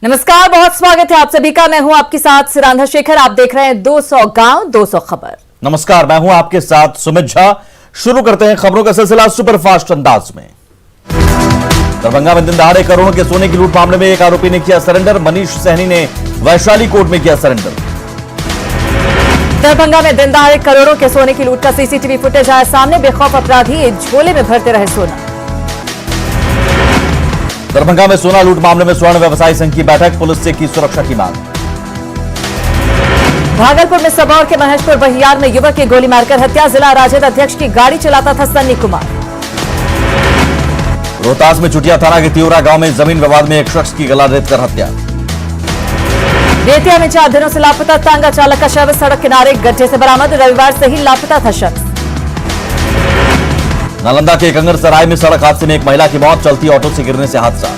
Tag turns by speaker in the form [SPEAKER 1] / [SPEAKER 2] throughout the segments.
[SPEAKER 1] नमस्कार, बहुत स्वागत है आप सभी का। मैं हूं आपके साथ सिरांधा शेखर। आप देख रहे हैं 200 गांव 200 खबर।
[SPEAKER 2] नमस्कार, मैं हूं आपके साथ सुमित झा। शुरू करते हैं खबरों का सिलसिला सुपरफास्ट अंदाज में। दरभंगा में दिन दहाड़े करोड़ों के सोने की लूट मामले में एक आरोपी ने किया सरेंडर। मनीष सहनी ने वैशाली कोर्ट में किया सरेंडर।
[SPEAKER 1] दरभंगा में दिन दहाड़े करोड़ों के सोने की लूट का सीसीटीवी फुटेज आया सामने। बेखौफ अपराधी झोले में भरते रहे सोना।
[SPEAKER 2] दरभंगा में सोना लूट मामले में स्वर्ण व्यवसायी संघ की बैठक। पुलिस से की सुरक्षा की मांग।
[SPEAKER 1] भागलपुर में सबौर के महेशपुर बहियार में युवक की गोली मारकर हत्या। जिला राजद अध्यक्ष की गाड़ी चलाता था सन्नी कुमार।
[SPEAKER 2] रोहतास में चुटिया थाना के तियोरा गांव में जमीन विवाद में एक शख्स की गला रेतकर हत्या।
[SPEAKER 1] बेतिया में 4 दिनों से लापता तांगा चालक का शव सड़क किनारे गड्ढे से बरामद। रविवार से ही लापता था शख्स।
[SPEAKER 2] नालंदा के कंगरसराय में सड़क हादसे में एक महिला की मौत। चलती ऑटो से गिरने से हादसा।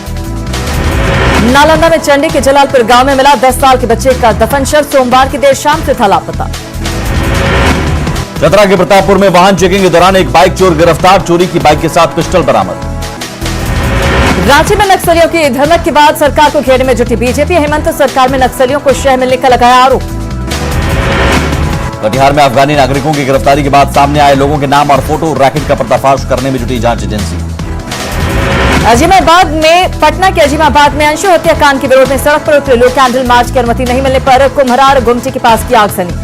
[SPEAKER 1] नालंदा में चंडी के जलालपुर गांव में मिला 10 साल के बच्चे का दफन शव। सोमवार की देर शाम से था लापता।
[SPEAKER 2] चतरा के प्रतापपुर में वाहन चेकिंग के दौरान एक बाइक चोर गिरफ्तार। चोरी की बाइक के साथ पिस्टल बरामद।
[SPEAKER 1] रांची में नक्सलियों की धमक के बाद सरकार को घेरने में जुटी बीजेपी। हेमंत सरकार में नक्सलियों को शह मिलने का लगाया आरोप।
[SPEAKER 2] कटिहार में अफगानी नागरिकों की गिरफ्तारी के बाद सामने आए लोगों के नाम और फोटो। रैकेट का पर्दाफाश करने में जुटी जांच एजेंसी।
[SPEAKER 1] अजीमाबाद में पटना के अजीमाबाद में अंशु हत्याकांड के विरोध में सड़क पर उतरे लोग। कैंडल मार्च की अनुमति नहीं मिलने पर कुम्हरार गुमटी के पास की आगजनी।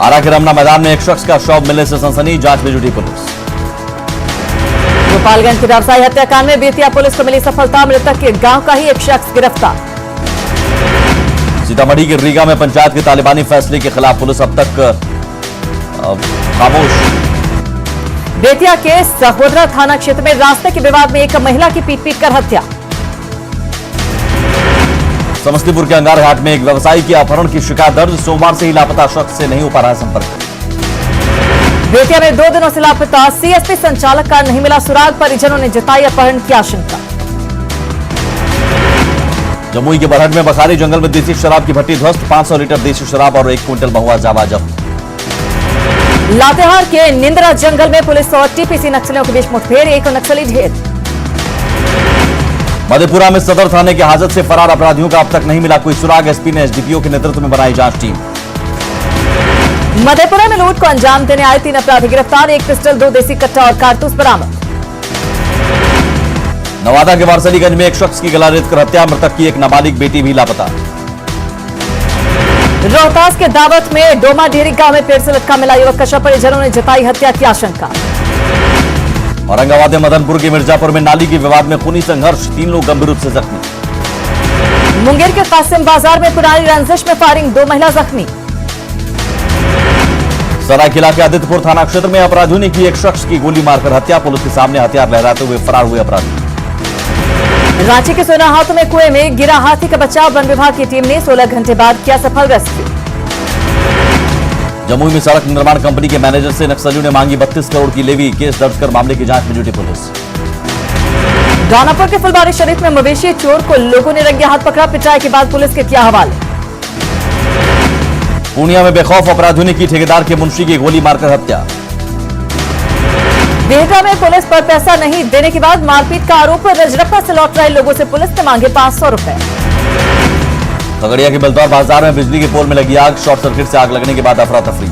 [SPEAKER 2] आरा के रमना मैदान में एक शख्स का शव मिलने से सनसनी। जांच में जुटी पुलिस।
[SPEAKER 1] गोपालगंज के व्यवसायी हत्याकांड में बेतिया पुलिस को मिली सफलता। मृतक के गांव का ही एक शख्स गिरफ्तार।
[SPEAKER 2] सीतामढ़ी के रीगा में पंचायत के तालिबानी फैसले के खिलाफ पुलिस अब तक खामोश।
[SPEAKER 1] बेतिया के सहोदरा थाना क्षेत्र में रास्ते के विवाद में एक महिला की पीट कर हत्या।
[SPEAKER 2] समस्तीपुर के अंगार घाट में एक व्यवसायी की अपहरण की शिकायत दर्ज। सोमवार से ही लापता शख्स से नहीं हो पा रहा है संपर्क।
[SPEAKER 1] बेतिया में 2 दिनों से लापता सीएसपी संचालक का नहीं मिला सुराग। परिजनों ने जताई अपहरण की आशंका।
[SPEAKER 2] जमुई के बरहट में बखारी जंगल में देसी शराब की भट्टी ध्वस्त। 500 लीटर देसी शराब और 1 क्विंटल महुआ जावा जब्त।
[SPEAKER 1] लातेहार के निंद्रा जंगल में पुलिस और टीपीसी नक्सलियों के बीच मुठभेड़। एक नक्सली ढेर।
[SPEAKER 2] मधेपुरा में सदर थाने के हाजत से फरार अपराधियों का अब तक नहीं मिला कोई सुराग। एसपी ने एसडीपीओ के नेतृत्व में बनाई जांच टीम।
[SPEAKER 1] मधेपुरा में लूट को अंजाम देने आए 3 अपराधी गिरफ्तार। 1 पिस्टल 2 देसी कट्टा और कारतूस बरामद।
[SPEAKER 2] नवादा के वारसलीगंज में एक शख्स की गला रेतकर हत्या। मृतक की एक नाबालिग बेटी भी लापता।
[SPEAKER 1] रोहतास के दावत में डोमा ढेरी गांव में पेड़ से लटका मिला युवक का शव। परिजनों ने जताई हत्या की आशंका।
[SPEAKER 2] औरंगाबाद में मदनपुर के मिर्जापुर में नाली के विवाद में खूनी संघर्ष। 3 लोग गंभीर रूप से जख्मी।
[SPEAKER 1] मुंगेर के कासिम बाजार में पुरानी रंजिश में फायरिंग। 2 महिला जख्मी।
[SPEAKER 2] सरायकेला के आदित्यपुर थाना क्षेत्र में अपराधियों ने की एक शख्स की गोली मारकर हत्या। पुलिस के सामने हथियार लहराते हुए फरार हुए अपराधी।
[SPEAKER 1] रांची के सोनाहातू में कुएं में गिरा हाथी का बचाव। वन विभाग की टीम ने 16 घंटे बाद किया सफल रेस्क्यू।
[SPEAKER 2] जमुई में सड़क निर्माण कंपनी के मैनेजर से नक्सलियों ने मांगी 32 करोड़ की लेवी। केस दर्ज कर मामले की जांच में जुटी पुलिस।
[SPEAKER 1] दानापुर के फुलबारी शरीफ में मवेशी चोर को लोगों ने रंगे हाथ पकड़ा। पिटाई के बाद पुलिस के किया हवाले।
[SPEAKER 2] पूर्णिया में बेखौफ अपराधियों ने की ठेकेदार के मुंशी की गोली मारकर हत्या।
[SPEAKER 1] बेहटा में पुलिस पर पैसा नहीं देने के बाद मारपीट का आरोप। रजरप्पा से लौट रहे लोगों से पुलिस ने मांगे 500 रुपए।
[SPEAKER 2] खगड़िया के बेलतौर बाजार में बिजली के पोल में लगी आग। शॉर्ट सर्किट से आग लगने के बाद अफरा तफरी।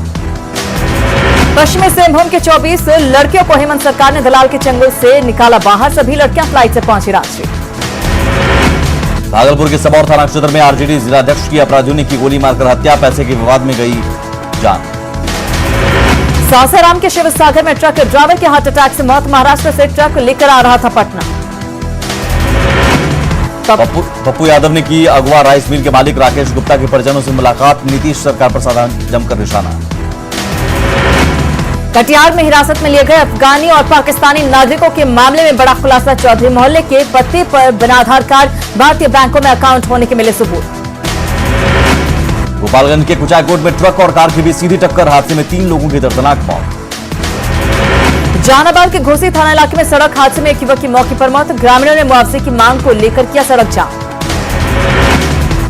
[SPEAKER 1] पश्चिमी सिंहभूम के 24 लड़कियों को हेमंत सरकार ने दलाल के चंगुल से निकाला बाहर। सभी लड़कियां फ्लाइट से पहुंची रांची।
[SPEAKER 2] भागलपुर के सबौर थाना क्षेत्र में आरजेडी जिलाध्यक्ष की अपराधियों ने की गोली मारकर हत्या। पैसे के विवाद में गई जान।
[SPEAKER 1] सासाराम के शिव सागर में ट्रक ड्राइवर के हार्ट अटैक से मौत। महाराष्ट्र से ट्रक लेकर आ रहा था पटना। पप्पू यादव ने की अगवा राइस मिल के मालिक राकेश गुप्ता के परिजनों से मुलाकात। नीतीश सरकार पर साधा जमकर निशाना। कटिहार में हिरासत में लिए गए अफगानी और पाकिस्तानी नागरिकों के मामले में बड़ा खुलासा। चौधरी मोहल्ले के पते पर बिना आधार कार्ड भारतीय बैंकों में अकाउंट होने के मिले सबूत।
[SPEAKER 2] गोपालगंज के कुचायकोट में ट्रक और कार की भी सीधी टक्कर। हादसे में 3 लोगों की दर्दनाक मौत।
[SPEAKER 1] जहानाबाद के घोसी थाना इलाके में सड़क हादसे में एक युवक की मौके पर मौत। ग्रामीणों ने मुआवजे की मांग को लेकर किया सड़क जाम।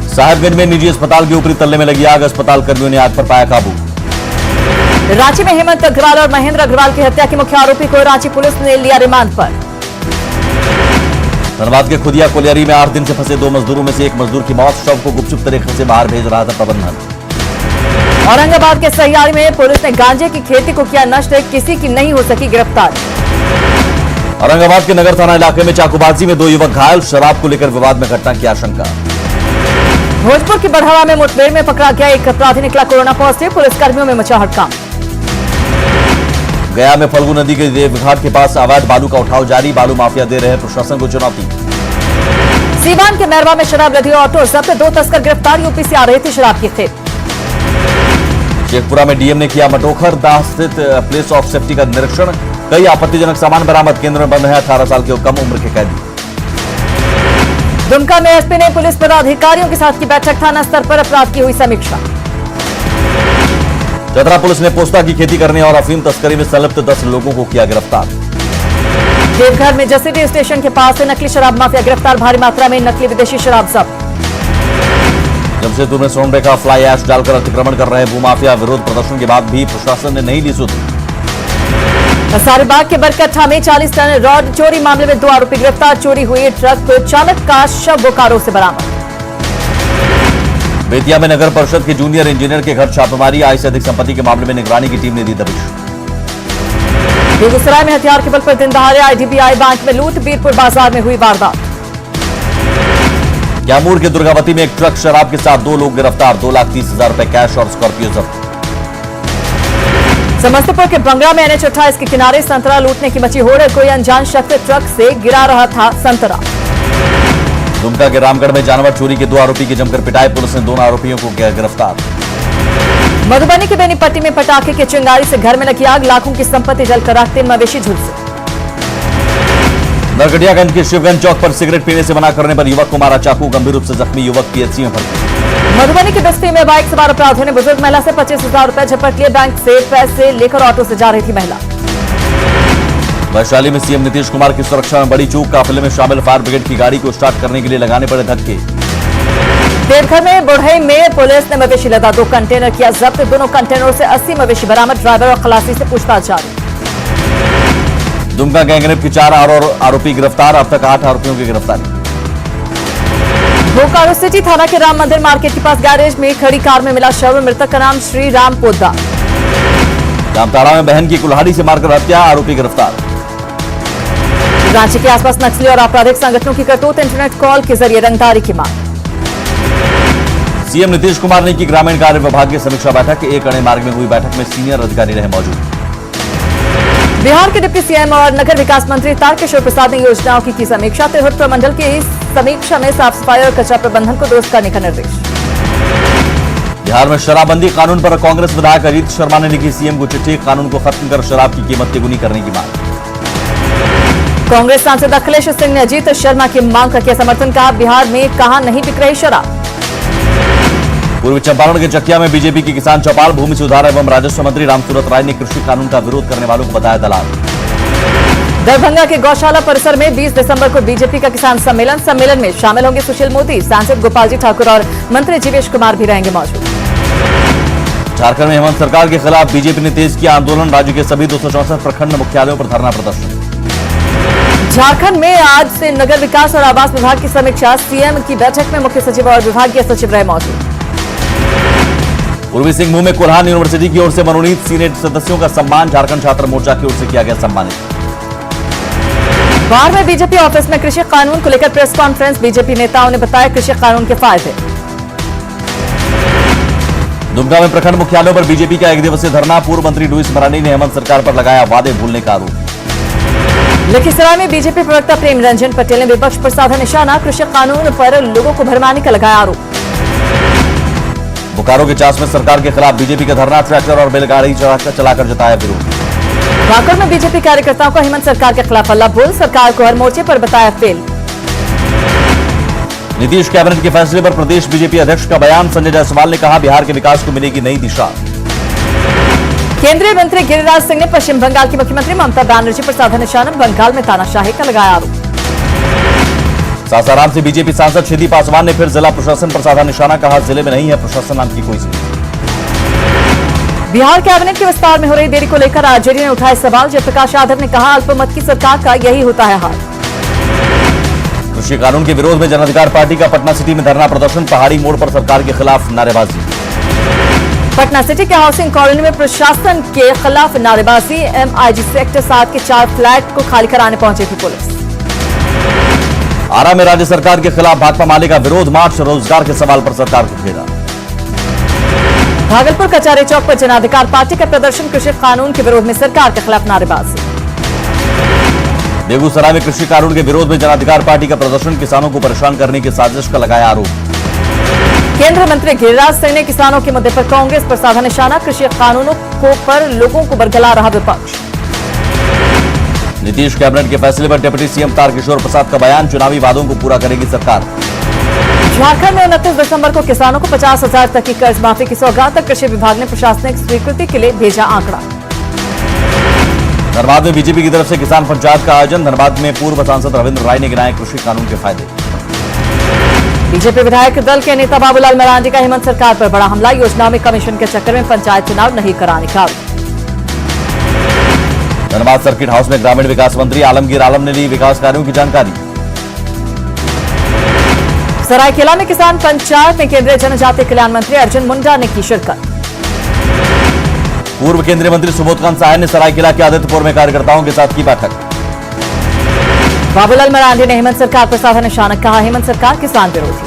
[SPEAKER 2] साहेबगंज में निजी अस्पताल के ऊपरी तल्ले में लगी आग। अस्पताल कर्मियों ने आग पर पाया काबू।
[SPEAKER 1] रांची में हेमंत अग्रवाल और महेंद्र अग्रवाल की हत्या के मुख्य आरोपी को रांची पुलिस ने लिया रिमांड पर।
[SPEAKER 2] धनबाद के खुदिया कोलियरी में 8 दिन से फंसे 2 मजदूरों में से एक मजदूर की मौत। शव को गुपचुप तरीके से बाहर भेज रहा था प्रबंधन।
[SPEAKER 1] औरंगाबाद के सहियारी में पुलिस ने गांजे की खेती को किया नष्ट, किसी की नहीं हो सकी गिरफ्तार।
[SPEAKER 2] औरंगाबाद के नगर थाना इलाके में चाकूबाजी में 2 युवक घायल। शराब को लेकर विवाद में घटना की आशंका।
[SPEAKER 1] भोजपुर की बढ़ावा में मुठभेड़ में पकड़ा गया एक अपराधी निकला कोरोना पॉजिटिव। पुलिसकर्मियों में मचा हड़कंप।
[SPEAKER 2] गया में फल्गु नदी के देवघाट के पास अवैध बालू का उठाव जारी। बालू माफिया दे रहे प्रशासन को चुनौती।
[SPEAKER 1] सीवान के मैरवा में शराब लदी ऑटो जब्त, 2 तस्कर गिरफ्तार। यूपी से आ रही थी शराब की खेप।
[SPEAKER 2] शेखपुरा में डीएम ने किया मटोखर दाह स्थित प्लेस ऑफ सेफ्टी का निरीक्षण। कई आपत्तिजनक सामान बरामद। केंद्र में बंद है 18 साल के कम उम्र के कैदी।
[SPEAKER 1] दुमका में एसपी ने पुलिस पदाधिकारियों के साथ की बैठक। थाना स्तर पर अपराध की हुई समीक्षा।
[SPEAKER 2] चतरा पुलिस ने पोस्ता की खेती करने और अफीम तस्करी में संलिप्त 10 लोगों को किया गिरफ्तार।
[SPEAKER 1] देवघर में जसीडीह स्टेशन के पास से नकली शराब माफिया गिरफ्तार। भारी मात्रा में नकली विदेशी शराब जब्त।
[SPEAKER 2] जमशेदपुर में सोन रेखा फ्लाई ऐश डालकर अतिक्रमण कर रहे भूमाफिया। विरोध प्रदर्शन के बाद भी प्रशासन ने नहीं ली सुध।
[SPEAKER 1] हजारीबाग के बरकट्ठा में 40 टन रॉड चोरी मामले में 2 आरोपी गिरफ्तार। चोरी हुई ट्रक चालक का शव बोकारो से बरामद।
[SPEAKER 2] बेतिया में नगर परिषद के जूनियर इंजीनियर के घर छापेमारी। आय से अधिक संपत्ति के मामले में निगरानी की टीम ने दी दबिश।
[SPEAKER 1] बेगूसराय में हथियार के बल पर दिन दहाड़े आईडीबीआई बैंक में लूट। बीरपुर बाजार में हुई वारदात।
[SPEAKER 2] कैमूर के दुर्गावती में एक ट्रक शराब के साथ 2 लोग गिरफ्तार। 2,30,000 रुपए कैश और स्कॉर्पियो जब्त।
[SPEAKER 1] समस्तीपुर के बंगरा में NH-28 के किनारे संतरा लूटने की मची होड़। कोई अनजान शख्स ट्रक से गिरा रहा था संतरा।
[SPEAKER 2] दुमका के रामगढ़ में जानवर चोरी के 2 आरोपी की जमकर पिटाई। पुलिस ने दोनों आरोपियों को किया गिरफ्तार।
[SPEAKER 1] मधुबनी के बेनीपट्टी में पटाखे की चिंगारी से घर में लगी आग। लाखों की संपत्ति जलकर राख। 3 मवेशी झुलसे।
[SPEAKER 2] नरकटियागंज के शिवगंज चौक पर सिगरेट पीने से मना करने पर युवक को मारा चाकू। गंभीर रूप से जख्मी युवक पीएचसी में भर्ती।
[SPEAKER 1] मधुबनी की बस्ती में बाइक सवार अपराधियों ने बुजुर्ग महिला से 25,000 रुपए झपट लिए। बैंक से पैसे लेकर ऑटो से जा रही थी महिला।
[SPEAKER 2] वैशाली में सीएम नीतीश कुमार की सुरक्षा में बड़ी चूक। काफिले में शामिल फायर ब्रिगेड की गाड़ी को स्टार्ट करने के लिए लगाने पड़े धक्के।
[SPEAKER 1] देवघर में बुढ़ई में पुलिस ने मवेशी लदा 2 कंटेनर किया जब्त। दोनों कंटेनरों से 80 मवेशी बरामद। ड्राइवर और खलासी से पूछताछ जारी।
[SPEAKER 2] दुमका गैंगरेप की 4 और आरोपी गिरफ्तार। अब तक 8 आरोपियों की गिरफ्तारी।
[SPEAKER 1] बोकारो सिटी थाना के राम मंदिर मार्केट के पास गैरेज में खड़ी कार में मिला शव। मृतक का नाम श्री राम पोद्दार।
[SPEAKER 2] जामताड़ा में बहन की कुल्हाड़ी से मारकर हत्या। आरोपी गिरफ्तार।
[SPEAKER 1] रांची के आसपास नक्सली और आपराधिक संगठनों की करतूत। इंटरनेट कॉल के जरिए रंगदारी की मांग।
[SPEAKER 2] सीएम नीतीश कुमार ने की ग्रामीण कार्य विभाग की समीक्षा बैठक। एक अणे मार्ग में हुई बैठक में सीनियर अधिकारी रहे मौजूद।
[SPEAKER 1] बिहार के डिप्टी सीएम और नगर विकास मंत्री तारकिशोर प्रसाद ने योजनाओं की समीक्षा। तिरहुत प्रमंडल की इस समीक्षा में साफ सफाई और कचरा प्रबंधन को दुरुस्त करने का निर्देश।
[SPEAKER 2] बिहार में शराबबंदी कानून पर कांग्रेस विधायक अजीत शर्मा ने लिखी सीएम को चिट्ठी। कानून को खत्म कर शराब की कीमत तिगुनी करने की मांग।
[SPEAKER 1] कांग्रेस सांसद अखिलेश सिंह ने अजीत शर्मा की मांग का किया समर्थन। कहा बिहार में कहां नहीं बिक रही शराब।
[SPEAKER 2] पूर्वी चंपारण के चकिया में बीजेपी के किसान चौपाल। भूमि सुधार एवं राजस्व मंत्री रामसूरत राय ने कृषि कानून का विरोध करने वालों को बताया दलाल।
[SPEAKER 1] दरभंगा के गौशाला परिसर में 20 दिसंबर को बीजेपी का किसान सम्मेलन। सम्मेलन में शामिल होंगे सुशील मोदी, सांसद गोपाल जी ठाकुर और मंत्री जीवेश कुमार भी रहेंगे मौजूद।
[SPEAKER 2] झारखंड में हेमंत सरकार के खिलाफ बीजेपी ने तेज किया आंदोलन। राज्य के सभी 264 प्रखंड मुख्यालयों पर धरना प्रदर्शन।
[SPEAKER 1] झारखंड में आज से नगर विकास और आवास विभाग की समीक्षा। सीएम की बैठक में मुख्य सचिव और विभागीय सचिव रहे मौजूद।
[SPEAKER 2] पूर्वी सिंहभूम में कोल्हान यूनिवर्सिटी की ओर से मनोनीत सीनेट सदस्यों का सम्मान। झारखंड छात्र मोर्चा की ओर से किया गया सम्मानित।
[SPEAKER 1] बाढ़ में बीजेपी ऑफिस में कृषि कानून को लेकर प्रेस कॉन्फ्रेंस। बीजेपी नेताओं ने बताया कृषि कानून के फायदे।
[SPEAKER 2] दुमका में प्रखंड मुख्यालयों पर बीजेपी का 1 दिवसीय धरना। पूर्व मंत्री लुईस मरांडी ने हेमंत सरकार पर लगाया वादे भूलने का आरोप।
[SPEAKER 1] लखीसराय में बीजेपी प्रवक्ता प्रेम रंजन पटेल ने विपक्ष पर साधा निशाना। कृषि कानून पर लोगों को भरमाने का लगाया आरोप।
[SPEAKER 2] बोकारो के चास में सरकार के खिलाफ बीजेपी का धरना। ट्रैक्टर और बैलगाड़ी चलाकर जताया विरोध।
[SPEAKER 1] वाकड़ में बीजेपी कार्यकर्ताओं को हेमंत सरकार के खिलाफ हल्ला बोल। सरकार को हर मोर्चे पर बताया फेल।
[SPEAKER 2] नीतीश कैबिनेट के फैसले पर प्रदेश बीजेपी अध्यक्ष का बयान। संजय जायसवाल ने कहा बिहार के विकास को मिलेगी नई दिशा।
[SPEAKER 1] केंद्रीय मंत्री गिरिराज सिंह ने पश्चिम बंगाल की मुख्यमंत्री ममता बनर्जी पर साधा निशाना। बंगाल में तानाशाही का लगाया आरोप।
[SPEAKER 2] सासाराम से बीजेपी सांसद छिदी पासवान ने फिर जिला प्रशासन पर साधा निशाना। कहा जिले में नहीं है प्रशासन नाम की कोई चीज।
[SPEAKER 1] बिहार कैबिनेट के विस्तार में हो रही देरी को लेकर आरजेडी ने उठाए सवाल। जयप्रकाश यादव ने कहा अल्पमत की सरकार का यही होता है हाल।
[SPEAKER 2] कृषि कानून के विरोध में जन अधिकार पार्टी का पटना सिटी में धरना प्रदर्शन, पहाड़ी मोड़ पर सरकार के खिलाफ नारेबाजी।
[SPEAKER 1] पटना सिटी के हाउसिंग कॉलोनी में प्रशासन के खिलाफ नारेबाजी, MIG सेक्टर 7 के 4 फ्लैट को खाली कराने पहुंची थी पुलिस।
[SPEAKER 2] आरा में राज्य सरकार के खिलाफ भाकपा माले का विरोध मार्च, रोजगार के सवाल पर सरकार को घेरा।
[SPEAKER 1] भागलपुर कचहरी चौक पर जन अधिकार पार्टी का प्रदर्शन, कृषि कानून के विरोध में सरकार के खिलाफ नारेबाजी।
[SPEAKER 2] बेगूसराय में कृषि कानून के विरोध में जन अधिकार पार्टी का प्रदर्शन, किसानों को परेशान करने की साजिश का लगाया आरोप।
[SPEAKER 1] केंद्रीय मंत्री गिरिराज सिंह ने किसानों के मुद्दे पर कांग्रेस पर साधा निशाना, कृषि कानूनों को पर लोगों को बरगला रहा विपक्ष।
[SPEAKER 2] नीतीश कैबिनेट के फैसले पर डिप्टी सीएम तारकिशोर प्रसाद का बयान, चुनावी वादों को पूरा करेगी सरकार।
[SPEAKER 1] झारखंड में 29 दिसंबर को किसानों को 50,000 तक की कर्ज माफी की सौगात, कृषि विभाग ने प्रशासनिक स्वीकृति के लिए भेजा आंकड़ा।
[SPEAKER 2] धनबाद में बीजेपी की तरफ से किसान पंचायत का आयोजन, धनबाद में पूर्व सांसद रविंद्र राय ने गिनाए कृषि कानून के फायदे।
[SPEAKER 1] बीजेपी विधायक दल के नेता बाबूलाल मरांडी का हेमंत सरकार पर बड़ा हमला, योजनाओं में कमीशन के चक्कर में पंचायत चुनाव नहीं कराने का।
[SPEAKER 2] धनबाद सर्किट हाउस में ग्रामीण विकास मंत्री आलमगीर आलम ने ली विकास कार्यों की जानकारी।
[SPEAKER 1] सरायकेला में किसान पंचायत में केंद्रीय जनजातीय कल्याण मंत्री अर्जुन मुंडा ने की शिरकत।
[SPEAKER 2] पूर्व केंद्रीय मंत्री सुबोधकांत सहाय ने सरायकेला के आदित्यपुर में कार्यकर्ताओं के साथ की बैठक।
[SPEAKER 1] बाबूलाल मरांडी ने हेमंत सरकार पर साधा निशाना, कहा हेमंत सरकार किसान विरोधी।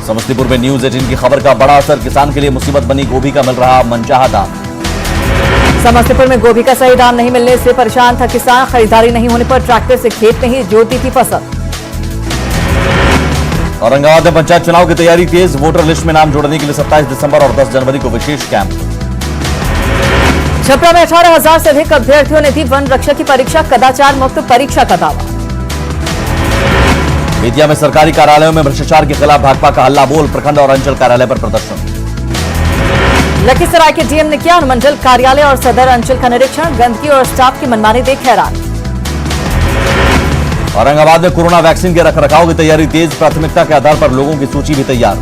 [SPEAKER 2] समस्तीपुर में न्यूज 18 की खबर का बड़ा असर, किसान के लिए मुसीबत बनी गोभी का मिल रहा मनचाहा दाम।
[SPEAKER 1] समस्तीपुर में गोभी का सही दाम नहीं मिलने से परेशान था किसान, खरीदारी नहीं होने पर ट्रैक्टर से खेत में ही जोत दी थी फसल।
[SPEAKER 2] औरंगाबाद में पंचायत चुनाव की तैयारी तेज, वोटर लिस्ट में नाम जोड़ने के लिए 27 दिसंबर और 10 जनवरी को विशेष कैंप।
[SPEAKER 1] छपरा में 18,000 से अधिक अभ्यर्थियों ने दी वन रक्षक की परीक्षा, कदाचार मुक्त परीक्षा का दावा।
[SPEAKER 2] बेतिया में सरकारी कार्यालयों में भ्रष्टाचार के खिलाफ भाजपा का हल्ला बोल, प्रखंड और अंचल कार्यालय पर प्रदर्शन।
[SPEAKER 1] लखीसराय के डीएम ने किया अनुमंडल कार्यालय और सदर अंचल का निरीक्षण, गंदगी और स्टाफ की मनमानी देख हैरान।
[SPEAKER 2] औरंगाबाद में कोरोना वैक्सीन के रखरखाव की तैयारी तेज, प्राथमिकता के आधार पर लोगों की सूची भी तैयार।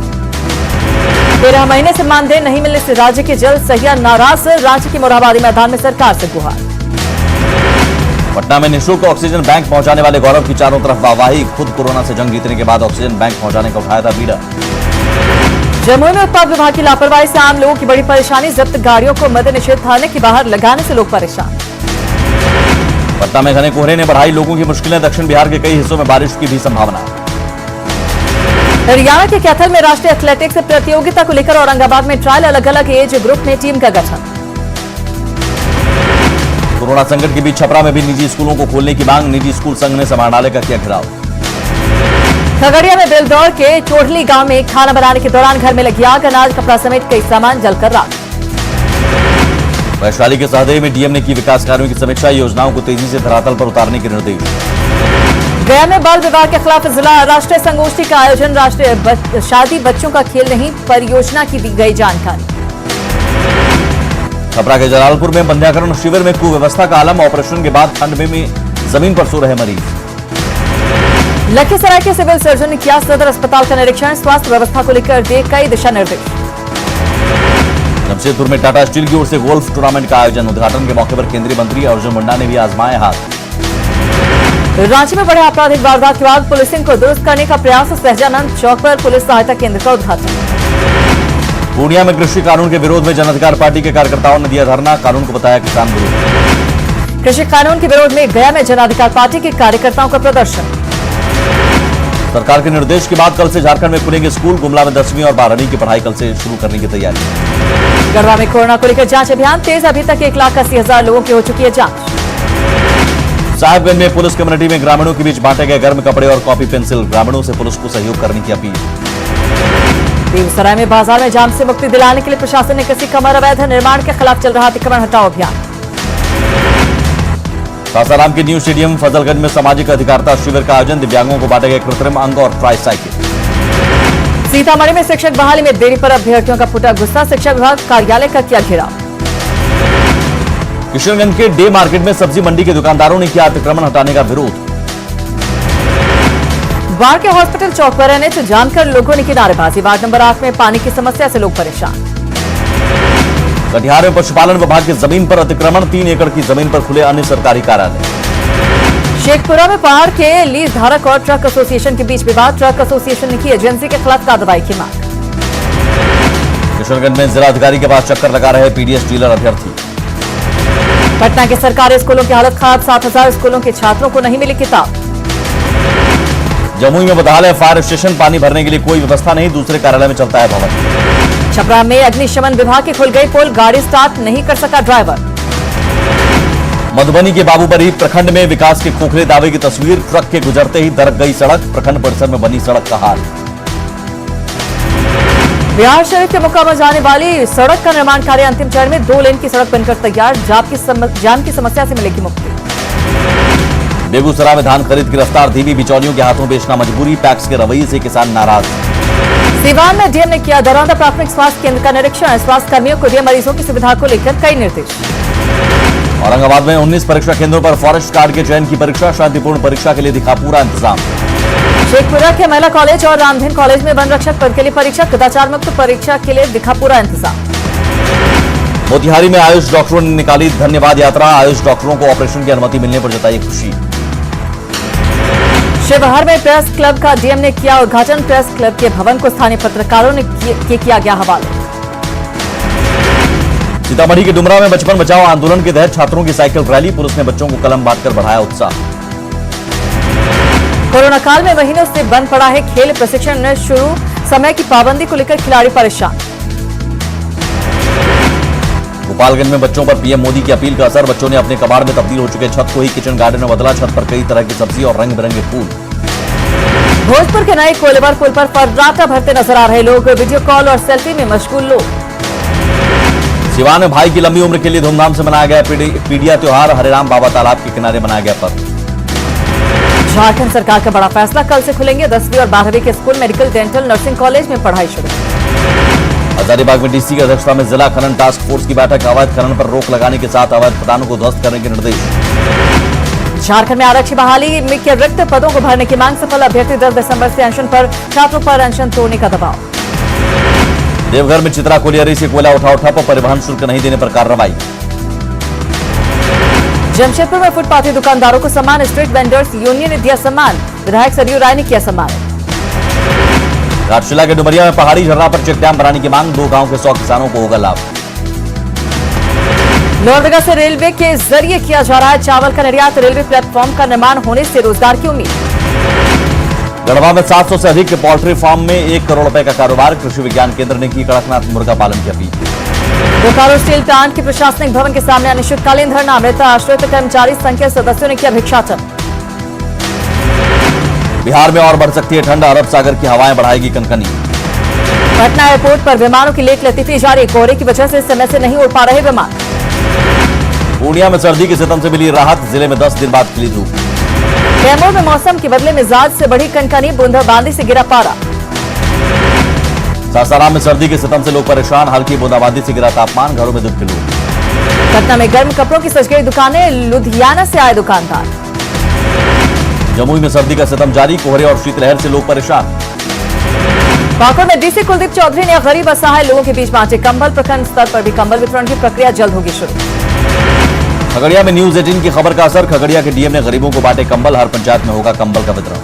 [SPEAKER 1] 13 महीने से मानदेय नहीं मिलने से राज्य के जल सहिया नाराज, रांची के मोरहाबादी मैदान में सरकार से गुहार।
[SPEAKER 2] पटना में निःशुल्क ऑक्सीजन बैंक पहुंचाने वाले गौरव की चारों तरफ वाहवाही, खुद कोरोना से जंग जीतने के बाद ऑक्सीजन बैंक पहुंचाने का उठाया था बीड़ा।
[SPEAKER 1] जमुई में उत्पाद विभाग की लापरवाही से आम लोगों की बड़ी परेशानी, जब्त गाड़ियों को मद्य निषेध थाने के बाहर लगाने से लोग परेशान।
[SPEAKER 2] पटना में घने कोहरे ने बढ़ाई लोगों की मुश्किलें, दक्षिण बिहार के कई हिस्सों में बारिश की भी संभावना।
[SPEAKER 1] हरियाणा के कैथल में राष्ट्रीय एथलेटिक्स प्रतियोगिता को लेकर औरंगाबाद में ट्रायल, अलग अलग एज ग्रुप में टीम का गठन।
[SPEAKER 2] कोरोना संकट के बीच छपरा में भी निजी स्कूलों को खोलने की मांग, निजी स्कूल संघ ने समाहरणालय का किया घेराव।
[SPEAKER 1] खगड़िया में बेलदौर के चोटली गांव में खाना बनाने के दौरान घर में लगी आग, अनाज कपड़ा समेत कई सामान जलकर राख।
[SPEAKER 2] वैशाली के सहदेव में डीएम ने की विकास कार्यों की समीक्षा, योजनाओं को तेजी से धरातल पर उतारने के निर्देश।
[SPEAKER 1] गया में बाल विवाह के खिलाफ जिला राष्ट्रीय संगोष्ठी का आयोजन, राष्ट्रीय शादी बच्चों का खेल नहीं, परियोजना की दी गई जानकारी।
[SPEAKER 2] छपरा के जलालपुर में बंध्याकरण शिविर में कुव्यवस्था का आलम, ऑपरेशन के बाद ठंड में जमीन पर सो रहे मरीज।
[SPEAKER 1] लखीसराय के सिविल सर्जन ने किया सदर अस्पताल का निरीक्षण, स्वास्थ्य व्यवस्था को लेकर दिए कई दिशा निर्देश।
[SPEAKER 2] जमशेदपुर में टाटा स्टील की ओर से गोल्फ टूर्नामेंट का आयोजन, उद्घाटन के मौके पर केंद्रीय मंत्री अर्जुन मुंडा ने भी आजमाए हाथ।
[SPEAKER 1] रांची में बड़े आपराधिक वारदात के बाद पुलिसिंग को दुरुस्त करने का प्रयास, सहजानंद चौक पर पुलिस सहायता केंद्र का उद्घाटन।
[SPEAKER 2] पूर्णिया में कृषि कानून के विरोध में जन अधिकार पार्टी के कार्यकर्ताओं ने दिया धरना, कानून को बताया किसान विरोधी।
[SPEAKER 1] कृषि कानून के विरोध में गया में जन अधिकार पार्टी के कार्यकर्ताओं का प्रदर्शन।
[SPEAKER 2] सरकार के निर्देश के बाद कल से झारखंड में खुलेंगे स्कूल, गुमला में 10वीं और 12वीं की पढ़ाई कल से शुरू करने की तैयारी।
[SPEAKER 1] गढ़वा में कोरोना को लेकर जांच अभियान तेज, अभी तक 1,80,000 लोगों की हो चुकी है जांच।
[SPEAKER 2] साहिबगंज में पुलिस कम्युनिटी में ग्रामीणों के बीच बांटे गए गर्म कपड़े और कॉपी पेंसिल, ग्रामीणों से पुलिस को सहयोग करने की अपील।
[SPEAKER 1] बेगूसराय में बाजार में जाम से मुक्ति दिलाने के लिए प्रशासन ने कसी कमर, अवैध निर्माण के खिलाफ चल रहा अतिक्रमण हटाओ अभियान।
[SPEAKER 2] सासाराम के न्यू स्टेडियम फजलगंज में सामाजिक अधिकारिता शिविर का आयोजन, दिव्यांगों को बांटे गए कृत्रिम अंग और ट्राईसाइकिल।
[SPEAKER 1] सीतामढ़ी में शिक्षक बहाली में देरी पर अभ्यर्थियों का फूटा गुस्सा, शिक्षा विभाग कार्यालय का किया घेराव।
[SPEAKER 2] किशनगंज के डे मार्केट में सब्जी मंडी के दुकानदारों ने किया अतिक्रमण हटाने का विरोध।
[SPEAKER 1] बाढ़ के हॉस्पिटल चौक पर एनएच जाम कर लोगों ने की नारेबाजी, वार्ड नंबर 8 में पानी की समस्या से लोग परेशान।
[SPEAKER 2] कटिहार में पशुपालन विभाग की जमीन पर अतिक्रमण, 3 एकड़ की जमीन पर खुले अन्य सरकारी कार्यालय।
[SPEAKER 1] शेखपुरा में पहाड़ के लीज धारक और ट्रक एसोसिएशन के बीच विवाद। ट्रक एसोसिएशन ने की एजेंसी के खिलाफ कार्रवाई की मांग।
[SPEAKER 2] किशनगंज में जिलाधिकारी के पास चक्कर लगा रहे पीडीएस डीलर अभ्यर्थी।
[SPEAKER 1] पटना के सरकारी स्कूलों की हालत खराब। 7,000 स्कूलों के छात्रों को नहीं मिली किताब।
[SPEAKER 2] जमुई में बदहाल है फायर स्टेशन, पानी भरने के लिए कोई व्यवस्था नहीं, दूसरे कार्यालय में चलता है भवन।
[SPEAKER 1] छपरा में अग्निशमन विभाग की खुल गई पोल, गाड़ी स्टार्ट नहीं कर सका ड्राइवर।
[SPEAKER 2] मधुबनी के बाबूबरी प्रखंड में विकास के खोखले दावे की तस्वीर, ट्रक के गुजरते ही दरक गई सड़क, प्रखंड परिसर में बनी सड़क का हाल।
[SPEAKER 1] बिहार शरीफ के मुकाम जाने वाली सड़क का निर्माण कार्य अंतिम चरण में। 2 लेन की सड़क बनकर तैयार, जाम की समस्या से मिलेगी मुक्ति।
[SPEAKER 2] बेगूसराय में धान खरीद की रफ्तार धीमी, बिचौलियों के हाथों बेचना मजबूरी, पैक्स के रवैये से किसान नाराज।
[SPEAKER 1] सीवान में डीएम ने किया दरौंदा प्राथमिक स्वास्थ्य केंद्र का निरीक्षण। स्वास्थ्य कर्मियों को दिए मरीजों की सुविधा को लेकर कई निर्देश।
[SPEAKER 2] औरंगाबाद में 19 परीक्षा केंद्रों पर फॉरेस्ट गार्ड के चयन की परीक्षा, शांतिपूर्ण परीक्षा के लिए दिखा पूरा इंतजाम।
[SPEAKER 1] शेखपुरा के महिला कॉलेज और रामधन कॉलेज में वन रक्षक पद के लिए परीक्षा, कदाचार मुक्त परीक्षा के लिए दिखा पूरा इंतजाम।
[SPEAKER 2] मोतिहारी में आयुष डॉक्टरों ने निकाली धन्यवाद यात्रा, आयुष डॉक्टरों को ऑपरेशन की अनुमति मिलने पर जताई खुशी।
[SPEAKER 1] शिवहर में प्रेस क्लब का डीएम ने किया उद्घाटन। प्रेस क्लब के भवन को स्थानीय पत्रकारों ने किया गया हवाले।
[SPEAKER 2] सीतामढ़ी के डुमरा में बचपन बचाओ आंदोलन के तहत छात्रों की साइकिल रैली, पुलिस ने बच्चों को कलम बांटकर बढ़ाया उत्साह।
[SPEAKER 1] कोरोना काल में महीनों से बंद पड़ा है खेल प्रशिक्षण शुरू, समय की पाबंदी को लेकर खिलाड़ी परेशान।
[SPEAKER 2] गोपालगंज में बच्चों पर पीएम मोदी की अपील का असर, बच्चों ने अपने कबाड़ में तब्दील हो चुके छत को ही किचन गार्डन में बदला, छत पर कई तरह की सब्जी और रंग बिरंगे फूल।
[SPEAKER 1] भोजपुर के नए कोइलवर पुल पर फर्राटा भरते नजर आ रहे लोग, वीडियो कॉल और सेल्फी में मशगूल लोग।
[SPEAKER 2] सिवान में भाई की लंबी उम्र के लिए धूमधाम से मनाया गया पीडिया त्योहार, हरेराम बाबा तालाब के किनारे बनाया गया पर्व।
[SPEAKER 1] झारखंड सरकार का बड़ा फैसला, कल से खुलेंगे 10वीं और 12वीं के school, medical, dental, nursing college में पढ़ाई शुरू।
[SPEAKER 2] हजारीबाग में डीसी की अध्यक्षता में जिला खनन टास्क फोर्स की बैठक, अवैध खनन पर रोक लगाने के साथ अवैध खदानों को ध्वस्त करने के निर्देश।
[SPEAKER 1] झारखंड में आरक्षी बहाली में के रिक्त पदों को भरने की मांग सफल, अभ्यर्थी 10 दिसंबर से अनशन पर, छात्रों पर अनशन तोड़ने का दबाव।
[SPEAKER 2] देवघर में चित्रा कोलियरी से कोयला उठाओ ठप, परिवहन शुल्क नहीं देने पर कार्रवाई।
[SPEAKER 1] जमशेदपुर में फुटपाथी दुकानदारों को सम्मान, स्ट्रीट वेंडर्स यूनियन ने दिया सम्मान, विधायक सरयू राय ने किया सम्मान।
[SPEAKER 2] घाटशिला के डुमरिया में पहाड़ी झरना पर चेक डैम बनाने की मांग, 2 गांव के 100 किसानों को होगा लाभ। लोहरदगा से रेलवे के जरिए किया जा रहा है चावल का निर्यात, रेलवे प्लेटफॉर्म का निर्माण होने से रोजगार की उम्मीद। गढ़वा में 700 से अधिक पोल्ट्री फार्म में 1 करोड़ रुपए का कारोबार, कृषि विज्ञान केंद्र ने की कड़कनाथ मुर्गा पालन की अपील। बोकारो स्टील प्लांट के प्रशासनिक भवन के सामने अनिश्चितकालीन धरना, अमृता आश्रित कर्मचारी संघ के सदस्यों ने किया भिक्षाटन। बिहार में और बढ़ सकती है ठंड, अरब सागर की हवाएं बढ़ाएगी कनकनी। पटना एयरपोर्ट पर विमानों की लेट लतीफी जारी, कोहरे की वजह से समय से नहीं उड़ पा रहे विमान। पूर्णिया में सर्दी के सितम से मिली राहत, जिले में 10 दिन बाद खिली धूप। कैमूर में मौसम के बदले मिजाज से बढ़ी कनकनी, बूंदाबांदी से गिरा पारा। सासाराम में सर्दी के सितम से लोग परेशान, हल्की बूंदाबांदी से गिरा तापमान, घरों में दुख के लोग। पटना में गर्म कपड़ों की सज गई दुकानें, लुधियाना से आए दुकानदार। जमुई में सर्दी का सितम जारी, कोहरे और शीतलहर से लोग परेशान। पाकुड़ में डीसी कुलदीप चौधरी ने गरीब असहाय लोगों के बीच बांटे कंबल, प्रखंड स्तर पर भी कंबल वितरण की प्रक्रिया जल्द होगी शुरू। खगड़िया में न्यूज 18 की खबर का असर, खगड़िया के डीएम ने गरीबों को बांटे कंबल, हर पंचायत में होगा कंबल का वितरण।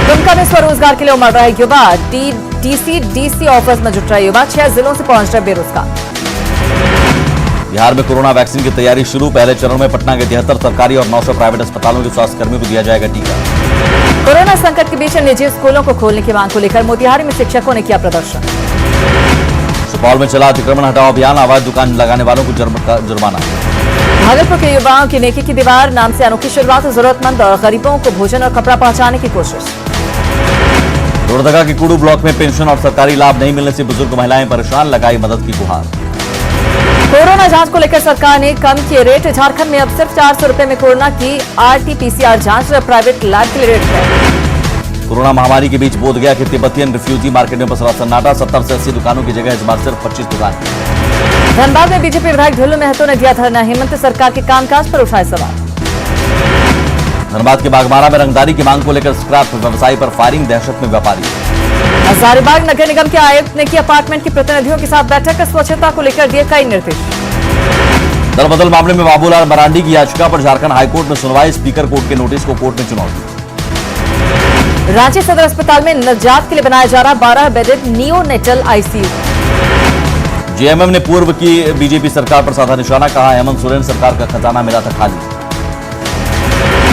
[SPEAKER 2] दुमका में स्वरोजगार के लिए उमड़ रहा है युवा, टीसी डीसी ऑफिस में जुट रहे युवा, 6 जिलों से पहुंच रहे बेरोजगार। बिहार में कोरोना वैक्सीन की तैयारी शुरू, पहले चरण में पटना के 73 सरकारी और 900 प्राइवेट अस्पतालों के स्वास्थ्यकर्मियों को दिया जाएगा टीका। कोरोना संकट के बीच निजी स्कूलों को खोलने की मांग को लेकर मोतिहारी में शिक्षकों ने किया प्रदर्शन। सुपौल में चला अतिक्रमण हटाओ अभियान, अवैध दुकान लगाने वालों को जुर्माना। भागलपुर के युवाओं की नेकी की दीवार नाम से अनोखी शुरुआत, जरूरतमंद और गरीबों को भोजन और कपड़ा पहुंचाने की कोशिश। लोहरदगा के कुडू ब्लॉक में पेंशन और सरकारी लाभ नहीं मिलने से बुजुर्ग महिलाएं परेशान, लगाई मदद की गुहार। कोरोना जांच को लेकर सरकार ने कम किए रेट, झारखंड में अब सिर्फ 400 रुपए में कोरोना की RT-PCR जांच, प्राइवेट लैब के लिए रेट है। कोरोना महामारी के बीच बोधगया के तिब्बतियन रिफ्यूजी मार्केट में पसरा सन्नाटा, 70 से 80 दुकानों की जगह इस बार सिर्फ 25 दुकान। धनबाद में बीजेपी विधायक ढुल्लू महतो ने दिया धरना, हेमंत सरकार के कामकाज पर उठाए सवाल। धनबाद के बागमारा में रंगदारी की मांग को लेकर स्क्रैप व्यवसायी पर फायरिंग, दहशत में व्यापारी। हजारीबाग नगर निगम के आयुक्त ने की अपार्टमेंट के प्रतिनिधियों के साथ बैठक, स्वच्छता को लेकर दिए कई निर्देश। दलबदल मामले में बाबूलाल मरांडी की याचिका पर झारखंड हाईकोर्ट में सुनवाई, स्पीकर कोर्ट के नोटिस को कोर्ट में चुनौती।
[SPEAKER 1] रांची सदर अस्पताल में नवजात के लिए बनाया जा रहा 12 बेडेड नियोनेटल आईसीयू।
[SPEAKER 2] जेएमएम ने पूर्व की बीजेपी सरकार पर साधा निशाना, कहा हेमंत सोरेन सरकार का खजाना मिला था खाली।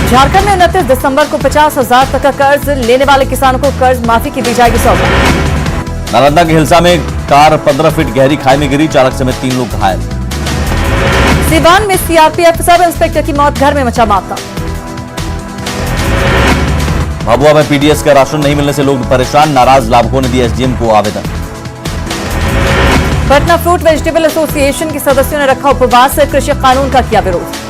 [SPEAKER 1] झारखंड में 29 दिसंबर को 50,000 तक का कर्ज लेने वाले किसानों को कर्ज माफी की दी जाएगी सौगात।
[SPEAKER 2] नालंदा के हिलसा में कार 15 फीट गहरी खाई में गिरी, चालक समेत 3 लोग घायल।
[SPEAKER 1] सीवान में सीआरपीएफ सब इंस्पेक्टर की मौत, घर में मचा मातम।
[SPEAKER 2] भभुआ में पीडीएस का राशन नहीं मिलने से लोग परेशान, नाराज लाभुकों ने दिया एसडीएम को आवेदन।
[SPEAKER 1] पटना फ्रूट वेजिटेबल एसोसिएशन के सदस्यों ने रखा उपवास, कृषि कानून का किया विरोध।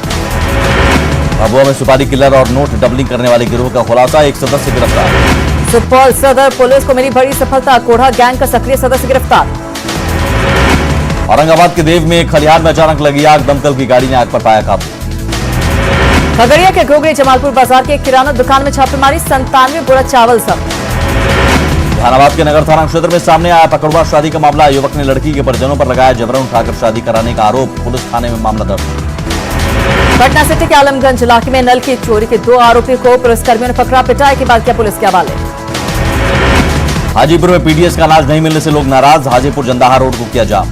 [SPEAKER 2] भभुआ में सुपारी किलर और नोट डबलिंग करने वाले गिरोह का खुलासा, एक सदस्य गिरफ्तार।
[SPEAKER 1] सुपौल सदर पुलिस को मिली बड़ी सफलता, कोढ़ा गैंग का सक्रिय सदस्य गिरफ्तार।
[SPEAKER 2] औरंगाबाद के देव में एक खलिहान में अचानक लगी आग, दमकल की गाड़ी ने आग पर पाया काबू।
[SPEAKER 1] खगड़िया के घोगड़ी जमालपुर बाजार के एक किराना दुकान में छापेमारी, 97 बोरा चावल सब।
[SPEAKER 2] जहानाबाद के नगर थाना क्षेत्र में सामने आया पकड़वा शादी का मामला, युवक ने लड़की के परिजनों पर लगाया जबरन उठाकर शादी कराने का आरोप, पुलिस थाने में मामला दर्ज।
[SPEAKER 1] पटना सिटी के आलमगंज इलाके में नल की चोरी के 2 आरोपी को पुलिसकर्मियों ने पकड़ा, पिटाई के बाद किया पुलिस के हवाले।
[SPEAKER 2] हाजीपुर में पीडीएस का अनाज नहीं मिलने से लोग नाराज, हाजीपुर जंदाहा रोड को किया जाम।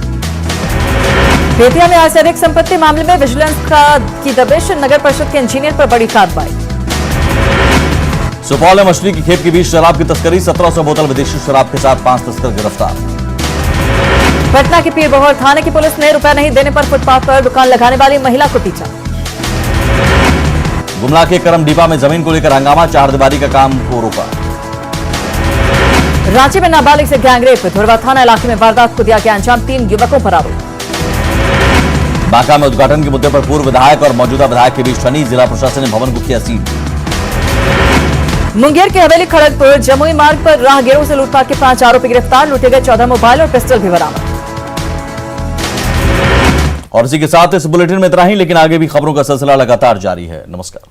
[SPEAKER 1] बेतिया में आज अधिक संपत्ति मामले में विजिलेंस की दबिश, नगर परिषद के इंजीनियर पर बड़ी कार्रवाई।
[SPEAKER 2] सुपौल में मछली की खेप के बीच शराब की तस्करी, 1700 बोतल विदेशी शराब के साथ 5 तस्कर गिरफ्तार।
[SPEAKER 1] पटना के पीरबहोर थाने की पुलिस ने रुपए नहीं देने पर फुटपाथ पर दुकान लगाने वाली महिला को पीटा।
[SPEAKER 2] गुमला के करमडीपा में जमीन को लेकर हंगामा, 4 दीवारी का काम को रोका।
[SPEAKER 1] रांची में नाबालिग से गैंगरेप, धुरवा थाना इलाके में वारदात को दिया गया अंजाम, 3 युवकों पर आरोप।
[SPEAKER 2] बांका में उद्घाटन के मुद्दे पर पूर्व विधायक और मौजूदा विधायक के बीच ठनी, जिला प्रशासन ने भवन को किया सील।
[SPEAKER 1] मुंगेर के हवेली खड़गपुर जमुई मार्ग पर राहगीरों से लूटपाट के 5 आरोपी गिरफ्तार, लूटे गए 14 मोबाइल और पिस्टल भी बरामद।
[SPEAKER 2] और इसी के साथ इस बुलेटिन में इतना ही, लेकिन आगे भी खबरों का सिलसिला लगातार जारी है। नमस्कार।